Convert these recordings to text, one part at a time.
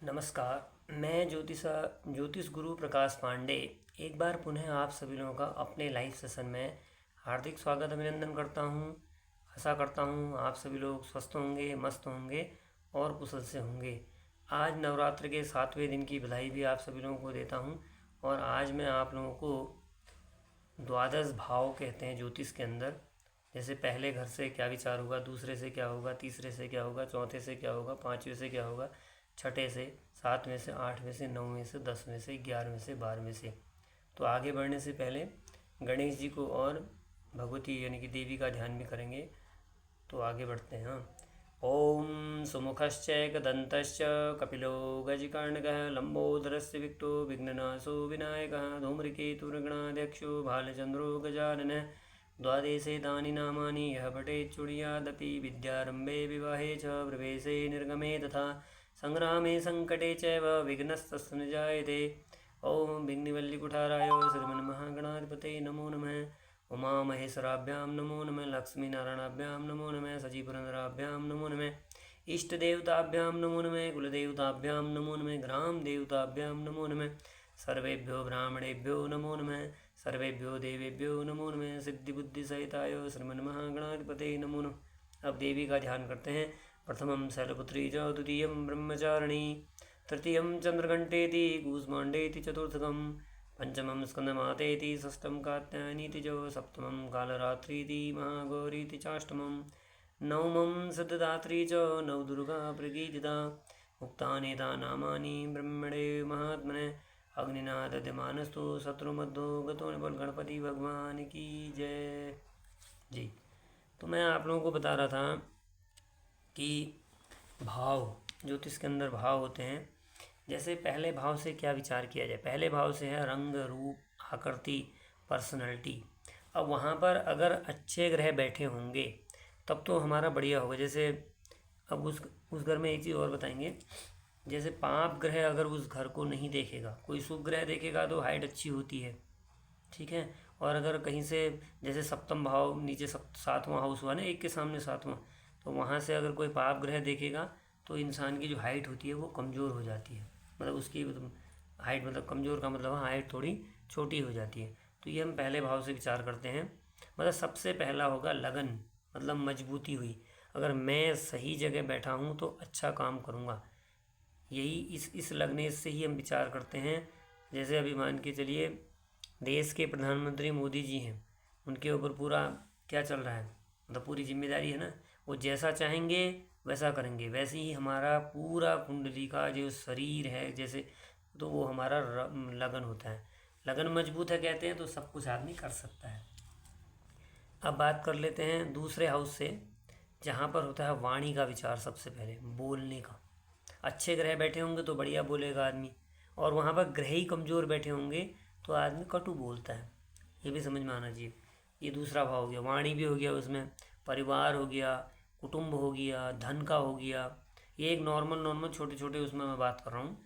नमस्कार। मैं ज्योतिष गुरु प्रकाश पांडे एक बार पुनः आप सभी लोगों का अपने लाइव सेशन में हार्दिक स्वागत अभिनंदन करता हूं। आशा करता हूं आप सभी लोग स्वस्थ होंगे, मस्त होंगे और कुशल से होंगे। आज नवरात्र के 7वें दिन की बधाई भी आप सभी लोगों को देता हूं। और आज मैं आप लोगों को द्वादश भाव कहते हैं ज्योतिष के अंदर। जैसे पहले घर से क्या विचार होगा, दूसरे से क्या होगा, तीसरे से क्या होगा, चौथे से क्या होगा, पाँचवें से क्या होगा, छठे से, सातवें से, आठवें से, नौवें से, 10वें से, 11वें से, 12वें से। तो आगे बढ़ने से पहले गणेश जी को और भगवती यानी कि देवी का ध्यान भी करेंगे। तो आगे बढ़ते हैं। हाँ। ओम सुमुखश्चैकदन्तश्च कपिलो गजकर्णकः लम्बोदरस्य विक्टो विघ्ननाशो विनायकः धूम्रकेतुर्गणाध्यक्षो भालचन्द्रो गजाननः द्वादशे तानि नामानि यः पठेत् शृणुयादपि विद्यारम्भे विवाहे च प्रवेशे निर्गमे तथा संग्रामे संकटे चैव विघ्नस्तस्य न जायते। ओम विघ्नवल्लीकुठाराय श्रीमन्महागणाधिपतये नमो नमः। उमामहेश्वराभ्यां नमो नमः। लक्ष्मीनारायणाभ्यां नमो नमः। सजीपुरंदराभ्यां नमो नमः। इष्टदेवताभ्यां नमो नमः। कुलदेवताभ्यां नमो नमः। ग्राम देवताभ्यां नमो नमः। सर्वेभ्यो ब्राह्मणेभ्यो नमो नमः। सर्वेभ्यो देवेभ्यो नमो नमः। सिद्धिबुद्धिसहिताय श्रीमन्महागणाधिपतये नमो नमः। अब देवी का ध्यान करते हैं। प्रथमं शैलपुत्री च, द्वितीयं ब्रह्मचारिणी, तृतीयं चंद्रघंटेति, कूष्मांडेति चतुर्थकं, पंचमं स्कंदमातेति, षष्ठं कात्यायनीति च, सप्तमं कालरात्रीति, महागौरीति चाष्टमं, नवमं सिद्धदात्री च, नवदुर्गा प्रकीर्तिता। उक्तानि नामानि ब्रह्मणे महात्मने अग्निना दद्यमानस्तु शत्रुमद्धो गतो निबल। गणपति भगवान की जय जी। तो मैं आप लोगों को बता रहा था कि भाव, ज्योतिष के अंदर भाव होते हैं। जैसे पहले भाव से क्या विचार किया जाए। पहले भाव से है रंग, रूप, आकृति, पर्सनैलिटी। अब वहाँ पर अगर अच्छे ग्रह बैठे होंगे तब तो हमारा बढ़िया होगा। जैसे अब उस घर में एक चीज़ और बताएंगे। जैसे पाप ग्रह अगर उस घर को नहीं देखेगा, कोई शुभ ग्रह देखेगा तो हाइट अच्छी होती है, ठीक है। और अगर कहीं से जैसे सप्तम भाव नीचे सातवां हाउस हुआ ना, एक के सामने सातवां, तो वहाँ से अगर कोई पाप ग्रह देखेगा तो इंसान की जो हाइट होती है वो कमज़ोर हो जाती है। मतलब उसकी हाइट, मतलब कमज़ोर का मतलब हाइट थोड़ी छोटी हो जाती है। तो ये हम पहले भाव से विचार करते हैं। मतलब सबसे पहला होगा लगन, मतलब मजबूती हुई। अगर मैं सही जगह बैठा हूँ तो अच्छा काम करूँगा। यही इस लगने से ही हम विचार करते हैं। जैसे अभी मान के चलिए देश के प्रधानमंत्री मोदी जी हैं, उनके ऊपर पूरा क्या चल रहा है, मतलब पूरी जिम्मेदारी है ना। वो जैसा चाहेंगे वैसा करेंगे। वैसे ही हमारा पूरा कुंडली का जो शरीर है, जैसे तो वो हमारा लगन होता है। लगन मजबूत है कहते हैं तो सब कुछ आदमी कर सकता है। अब बात कर लेते हैं दूसरे हाउस से, जहाँ पर होता है वाणी का विचार। सबसे पहले बोलने का। अच्छे ग्रह बैठे होंगे तो बढ़िया बोलेगा आदमी, और वहाँ पर ग्रह ही कमज़ोर बैठे होंगे तो आदमी कटु बोलता है। ये भी समझ में आना चाहिए। ये दूसरा भाव हो गया। वाणी भी हो गया, उसमें परिवार हो गया, कुटुंब हो गया, धन का हो गया। ये एक नॉर्मल छोटे छोटे उसमें मैं बात कर रहा हूँ।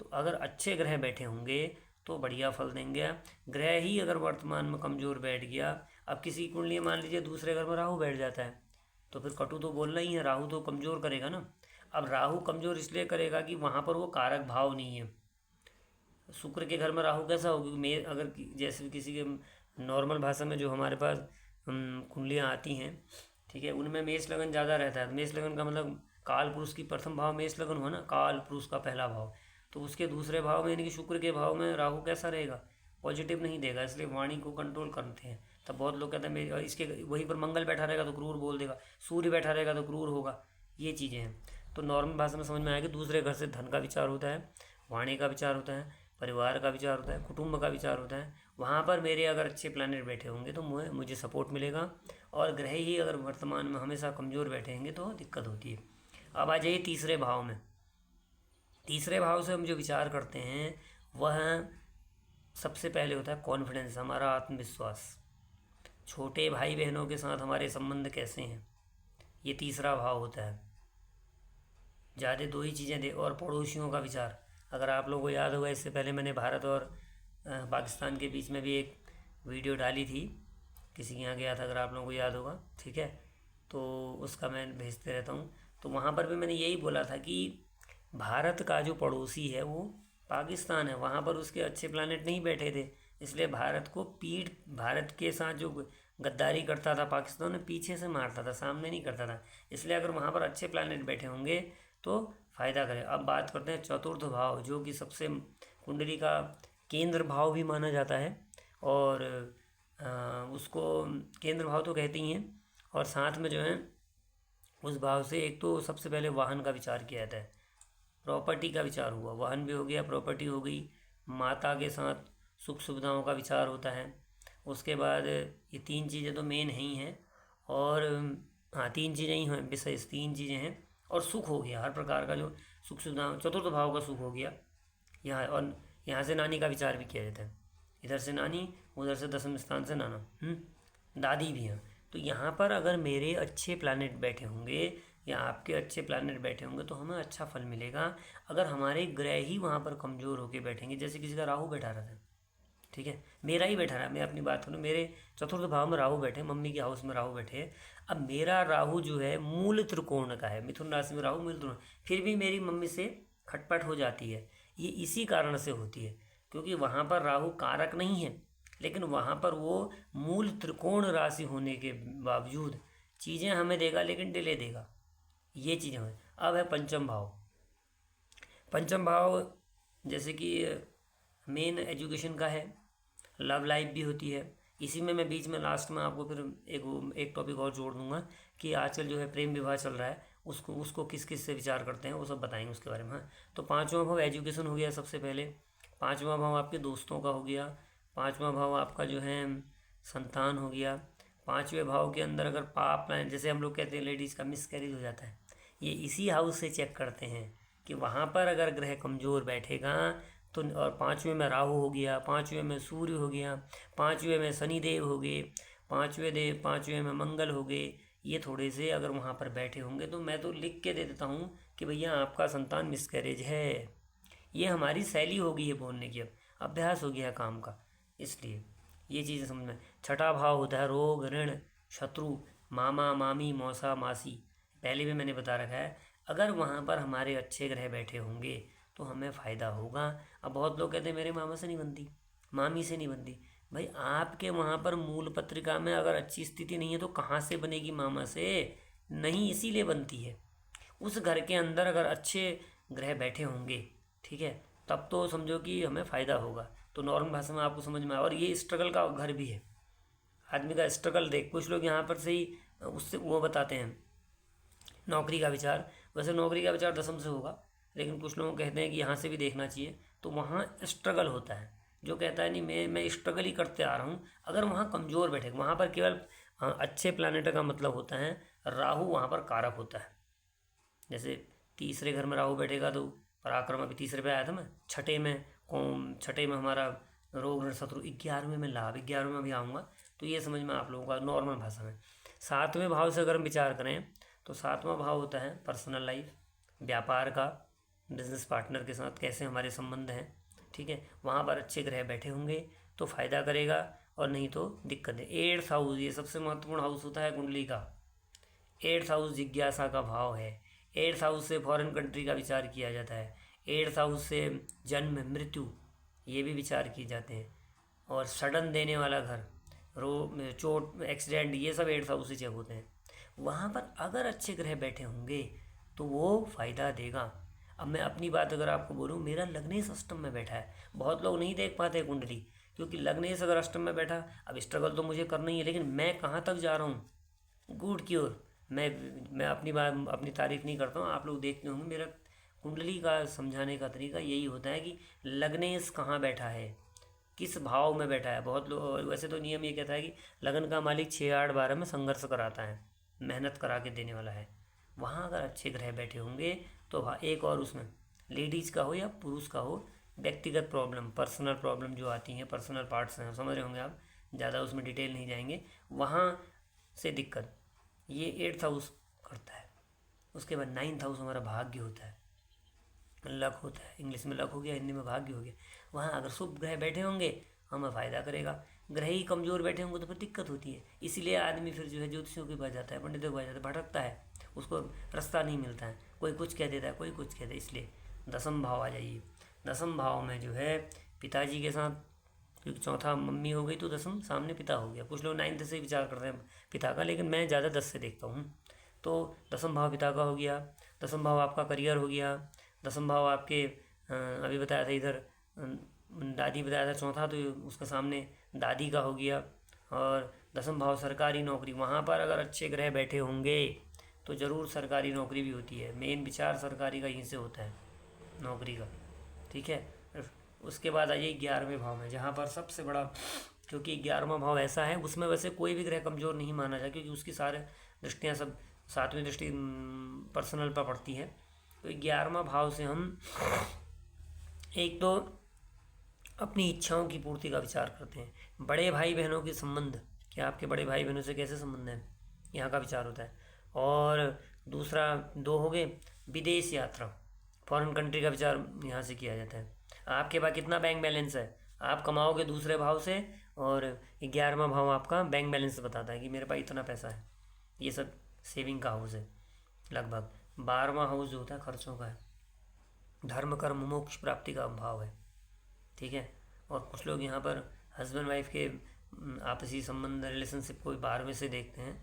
तो अगर अच्छे ग्रह बैठे होंगे तो बढ़िया फल देंगे। ग्रह ही अगर वर्तमान में कमज़ोर बैठ गया, अब किसी की कुंडली मान लीजिए दूसरे घर में राहु बैठ जाता है तो फिर कटु तो बोलना ही है। राहु तो कमज़ोर करेगा ना। अब राहु कमज़ोर इसलिए करेगा कि वहाँ पर वो कारक भाव नहीं है। शुक्र के घर में राहु कैसा होगी, मे अगर जैसे किसी के नॉर्मल भाषा में जो हमारे पास कुंडलियाँ आती हैं, ठीक है, उनमें मेष लगन ज़्यादा रहता है। मेष लगन का मतलब काल पुरुष की प्रथम भाव मेष लगन हुआ ना, काल पुरुष का पहला भाव। तो उसके दूसरे भाव में यानी कि शुक्र के भाव में राहु कैसा रहेगा, पॉजिटिव नहीं देगा। इसलिए वाणी को कंट्रोल करते हैं। तब बहुत लोग कहते हैं मेरे इसके वहीं पर मंगल बैठा रहेगा तो क्रूर बोल देगा, सूर्य बैठा रहेगा तो क्रूर होगा। ये चीज़ें हैं। तो नॉर्मल भाषा में समझ में आएगी। दूसरे घर से धन का विचार होता है, वाणी का विचार होता है, परिवार का विचार होता है, कुटुंब का विचार होता है। वहाँ पर मेरे अगर अच्छे प्लैनेट बैठे होंगे तो मुझे सपोर्ट मिलेगा। और ग्रह ही अगर वर्तमान में हमेशा कमज़ोर बैठे होंगे तो दिक्कत होती है। अब आ जाइए तीसरे भाव में। तीसरे भाव से हम जो विचार करते हैं वह सबसे पहले होता है कॉन्फिडेंस, हमारा आत्मविश्वास। छोटे भाई बहनों के साथ हमारे संबंध कैसे हैं, ये तीसरा भाव होता है। ज़्यादा दो ही चीज़ें दे। और पड़ोसियों का विचार। अगर आप लोगों को याद होगा, इससे पहले मैंने भारत और पाकिस्तान के बीच में भी एक वीडियो डाली थी, किसी के यहाँ गया था, अगर आप लोगों को याद होगा, ठीक है। तो उसका मैं भेजते रहता हूँ। तो वहाँ पर भी मैंने यही बोला था कि भारत का जो पड़ोसी है वो पाकिस्तान है, वहाँ पर उसके अच्छे प्लानेट नहीं बैठे थे, इसलिए भारत के साथ जो गद्दारी करता था पाकिस्तान ने, पीछे से मारता था, सामने नहीं करता था। इसलिए अगर वहाँ पर अच्छे प्लानेट बैठे होंगे तो फायदा करे। अब बात करते हैं चतुर्थ भाव, जो कि सबसे कुंडली का केंद्र भाव भी माना जाता है, और उसको केंद्र भाव तो कहते ही हैं। और साथ में जो है उस भाव से एक तो सबसे पहले वाहन का विचार किया जाता है, प्रॉपर्टी का विचार हुआ, वाहन भी हो गया, प्रॉपर्टी हो गई। माता के साथ सुख सुविधाओं का विचार होता है। उसके बाद ये तीन चीज़ें तो मेन है ही हैं। और हाँ, तीन चीज़ें ही हैं, विशेष तीन चीज़ें हैं। और सुख हो गया, हर प्रकार का जो सुख सुविधा, चतुर्थ भाव का सुख हो गया यहाँ। और यहाँ से नानी का विचार भी किया जाता है, इधर से नानी, उधर से दसम स्थान से नाना, दादी भी हैं। तो यहाँ पर अगर मेरे अच्छे प्लैनेट बैठे होंगे या आपके अच्छे प्लैनेट बैठे होंगे तो हमें अच्छा फल मिलेगा। अगर हमारे ग्रह ही वहाँ पर कमज़ोर होकर बैठेंगे, जैसे किसी का राहु बैठा रहता है, ठीक है, मेरा ही बैठा रहा, मैं अपनी बात करूँ, मेरे चतुर्थ भाव में राहु बैठे, मम्मी के हाउस में राहु बैठे। अब मेरा राहु जो है मूल त्रिकोण का है, मिथुन राशि में राहु मूल त्रिकोण, फिर भी मेरी मम्मी से खटपट हो जाती है। ये इसी कारण से होती है, क्योंकि वहाँ पर राहु कारक नहीं है, लेकिन वहाँ पर वो मूल त्रिकोण राशि होने के बावजूद चीज़ें हमें देगा, लेकिन डिले देगा। ये चीज़ें हैं। अब है पंचम भाव। पंचम भाव जैसे कि मेन एजुकेशन का है, लव लाइफ भी होती है। इसी में मैं बीच में लास्ट में आपको फिर एक टॉपिक और जोड़ दूंगा कि आजकल जो है प्रेम विवाह चल रहा है, उसको उसको किस किस से विचार करते हैं, वो सब बताएंगे उसके बारे में। हाँ, तो पाँचवा भाव एजुकेशन हो गया सबसे पहले। पाँचवा भाव आपके दोस्तों का हो गया। पाँचवा भाव आपका जो है संतान हो गया। पाँचवें भाव के अंदर अगर पाप, जैसे हम लोग कहते हैं लेडीज़ का मिसकैरेज हो जाता है, ये इसी हाउस से चेक करते हैं कि वहाँ पर अगर ग्रह कमज़ोर बैठेगा तो। और पाँचवें में राहु हो गया, पाँचवें में सूर्य हो गया, पाँचवें में शनिदेव हो गए, पाँचवें में मंगल हो गए। ये थोड़े से अगर वहाँ पर बैठे होंगे तो मैं तो लिख के दे देता हूँ कि भैया आपका संतान मिसकैरेज है। ये हमारी शैली हो गई है बोलने की, अब अभ्यास हो गया है काम का, इसलिए ये चीज़ें समझ में। छठा भाव होता है रोग, ऋण, शत्रु, मामा मामी, मौसा मासी। पहले भी मैंने बता रखा है, अगर वहाँ पर हमारे अच्छे ग्रह बैठे होंगे तो हमें फ़ायदा होगा। अब बहुत लोग कहते हैं मेरे मामा से नहीं बनती, मामी से नहीं बनती। भाई आपके वहाँ पर मूल पत्रिका में अगर अच्छी स्थिति नहीं है तो कहाँ से बनेगी मामा से? नहीं, इसीलिए बनती है। उस घर के अंदर अगर अच्छे ग्रह बैठे होंगे, ठीक है, तब तो समझो कि हमें फ़ायदा होगा। तो नॉर्मल भाषा में आपको समझ में आए। और ये स्ट्रगल का घर भी है, आदमी का स्ट्रगल देख। कुछ लोग यहाँ पर से ही उससे वो बताते हैं नौकरी का विचार। वैसे नौकरी का विचार दसम से होगा, लेकिन कुछ लोग कहते हैं कि यहाँ से भी देखना चाहिए। तो वहाँ स्ट्रगल होता है, जो कहता है नहीं मैं स्ट्रगल ही करते आ रहा हूँ, अगर वहाँ कमज़ोर बैठे, वहाँ पर केवल अच्छे प्लानिट का मतलब होता है राहु वहाँ पर कारक होता है। जैसे तीसरे घर में राहु बैठेगा तो पराक्रम, अभी तीसरे पे आया था मैं, छठे में कौम, छठे में हमारा रोग ऋण शत्रु, 11वें में लाभ, 11वें में भी आऊँगा। तो ये समझ में आप लोगों का नॉर्मल भाषा में। सातवें भाव से अगर हम विचार करें तो सातवां भाव होता है पर्सनल लाइफ, व्यापार का, बिजनेस पार्टनर के साथ कैसे हमारे संबंध हैं, ठीक है। वहाँ पर अच्छे ग्रह बैठे होंगे तो फ़ायदा करेगा, और नहीं तो दिक्कत है। एट्थ हाउस ये सबसे महत्वपूर्ण हाउस होता है कुंडली का। एट्थ हाउस जिज्ञासा का भाव है। एट्थ हाउस से फॉरेन कंट्री का विचार किया जाता है। एट्थ हाउस से जन्म मृत्यु ये भी विचार किए जाते हैं। और सडन देने वाला घर, चोट, एक्सीडेंट, ये सब एट्थ हाउस से चेक होते हैं। वहाँ पर अगर अच्छे ग्रह बैठे होंगे तो वो फ़ायदा देगा। अब मैं अपनी बात अगर आपको बोलूँ, मेरा लग्नेश अष्टम में बैठा है। बहुत लोग नहीं देख पाते कुंडली, क्योंकि लग्नेश अगर अष्टम में बैठा, अब स्ट्रगल तो मुझे करना ही है, लेकिन मैं कहाँ तक जा रहा हूँ, गुड की ओर। मैं अपनी बात, अपनी तारीफ नहीं करता हूँ, आप लोग देखते होंगे मेरा कुंडली का समझाने का तरीका यही होता है कि लग्नेश कहाँ बैठा है, किस भाव में बैठा है। बहुत लोग, वैसे तो नियम ये कहता है कि लगन का मालिक 6, 8, 12 में संघर्ष कराता है, मेहनत करा के देने वाला है। वहाँ अगर अच्छे ग्रह बैठे होंगे तो वहाँ एक और, उसमें लेडीज़ का हो या पुरुष का हो, व्यक्तिगत प्रॉब्लम, पर्सनल प्रॉब्लम जो आती हैं, पर्सनल पार्ट्स हैं, समझ रहे होंगे आप, ज़्यादा उसमें डिटेल नहीं जाएंगे, वहाँ से दिक्कत ये एट्थ हाउस करता है। उसके बाद नाइन्थ हाउस हमारा भाग्य होता है, लक होता है। इंग्लिश में लक हो गया, हिंदी में भाग्य हो गया। वहाँ अगर शुभ ग्रह बैठे होंगे हमें फ़ायदा करेगा, ग्रह ही कमज़ोर बैठे होंगे तो फिर दिक्कत होती है। इसीलिए आदमी फिर जो है ज्योतिषियों के पास जाता है, पंडितों के पास जाता है, भटकता है, उसको रास्ता नहीं मिलता है। कोई कुछ कह देता है, कोई कुछ कह देता है, इसलिए दसम भाव आ जाइए। दसम भाव में जो है पिताजी के साथ, क्योंकि चौथा मम्मी हो गई तो दसम सामने पिता हो गया। कुछ लोग 9th से विचार करते हैं पिता का, लेकिन मैं ज़्यादा 10 से देखता हूँ। तो दसम भाव पिता का हो गया, दसम भाव आपका करियर हो गया, दसम भाव आपके अभी बताया था इधर दादी बताया था चौथा, तो उसके सामने दादी का हो गया। और दसम भाव सरकारी नौकरी, वहाँ पर अगर अच्छे ग्रह बैठे होंगे तो ज़रूर सरकारी नौकरी भी होती है। मेन विचार सरकारी का यहीं से होता है, नौकरी का। ठीक है, उसके बाद आइए 11वें भाव में, जहाँ पर सबसे बड़ा, क्योंकि 11वां भाव ऐसा है उसमें वैसे कोई भी ग्रह कमज़ोर नहीं माना जाए, क्योंकि उसकी सारे दृष्टियाँ सब 7वीं दृष्टि पर्सनल पर पड़ती है। तो 11वां भाव से हम एक तो अपनी इच्छाओं की पूर्ति का विचार करते हैं। बड़े भाई बहनों के संबंध, क्या आपके बड़े भाई बहनों से कैसे संबंध है, यहाँ का विचार होता है। और दूसरा 2 हो गए विदेश यात्रा, फॉरेन कंट्री का विचार यहाँ से किया जाता है। आपके पास कितना बैंक बैलेंस है, आप कमाओगे दूसरे भाव से, और 11वां भाव आपका बैंक बैलेंस बताता है कि मेरे पास इतना पैसा है। ये सब सेविंग का हाउस है लगभग। 12वां हाउस जो होता है खर्चों का है, धर्म कर्म मोक्ष प्राप्ति का भाव है। ठीक है, और कुछ लोग यहाँ पर हस्बैंड वाइफ के आपसी संबंध, रिलेशनशिप को 12वें से देखते हैं।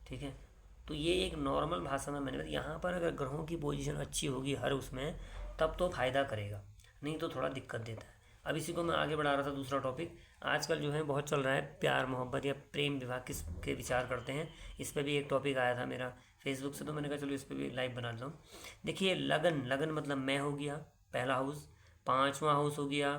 ठीक है, तो ये एक नॉर्मल भाषा में मैंने बताया। यहाँ पर अगर ग्रहों की पोजीशन अच्छी होगी हर उसमें, तब तो फ़ायदा करेगा, नहीं तो थोड़ा दिक्कत देता है। अब इसी को मैं आगे बढ़ा रहा था। दूसरा टॉपिक आजकल जो है बहुत चल रहा है, प्यार मोहब्बत या प्रेम विवाह किस के विचार करते हैं। इस पर भी एक टॉपिक आया था मेरा फेसबुक से, तो मैंने कहा चलो इस पर भी लाइव बना लेता हूँ। देखिए लगन, लगन मतलब मैं हो गया पहला हाउस, 5वां हाउस हो गया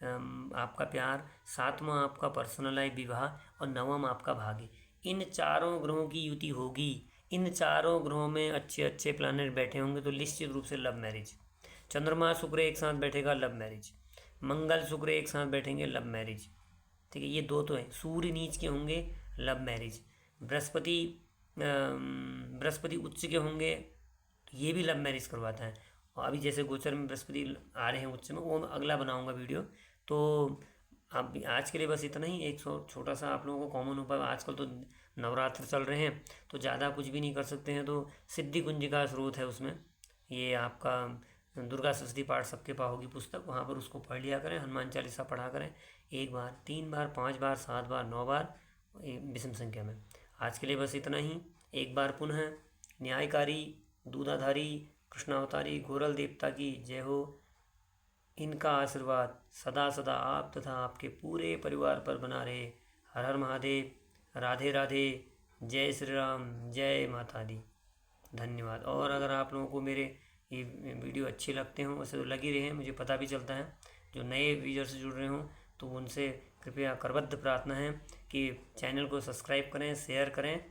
आपका प्यार, 7वां आपका पर्सनल लाइफ विवाह, और 9वां आपका भाग्य। इन चारों ग्रहों की युति होगी, इन चारों ग्रहों में अच्छे अच्छे प्लैनेट बैठे होंगे तो निश्चित रूप से लव मैरिज। चंद्रमा शुक्र एक साथ बैठेगा, लव मैरिज। मंगल शुक्र एक साथ बैठेंगे, लव मैरिज। ठीक है, ये 2 तो हैं। सूर्य नीच के होंगे, लव मैरिज। बृहस्पति बृहस्पति उच्च के होंगे, ये भी लव मैरिज करवाता है। और अभी जैसे गोचर में बृहस्पति आ रहे हैं उच्च में, वो मैं अगला बनाऊंगा वीडियो। तो अब आज के लिए बस इतना ही। एक छोटा सा आप लोगों को कॉमन उपाय, आजकल तो नवरात्र चल रहे हैं तो ज़्यादा कुछ भी नहीं कर सकते हैं, तो सिद्धि कुंज का स्रोत है उसमें, ये आपका दुर्गा सप्तशती पाठ सबके पास होगी पुस्तक, वहाँ पर उसको पढ़ लिया करें। हनुमान चालीसा पढ़ा करें 1 बार, 3 बार, 5 बार, 7 बार, 9 बार विषम संख्या में। आज के लिए बस इतना ही। एक बार पुनः न्यायकारी दूधाधारी कृष्णावतारी गोरल देवता की जय हो। इनका आशीर्वाद सदा सदा आप तथा आपके पूरे परिवार पर बना रहे। हर हर महादेव, राधे राधे, जय श्री राम, जय माता दी। धन्यवाद। और अगर आप लोगों को मेरे ये वीडियो अच्छे लगते हों, वैसे तो लग ही रहे हैं, मुझे पता भी चलता है। जो नए व्यूअर से जुड़ रहे हों तो उनसे कृपया करबद्ध प्रार्थना है कि चैनल को सब्सक्राइब करें, शेयर करें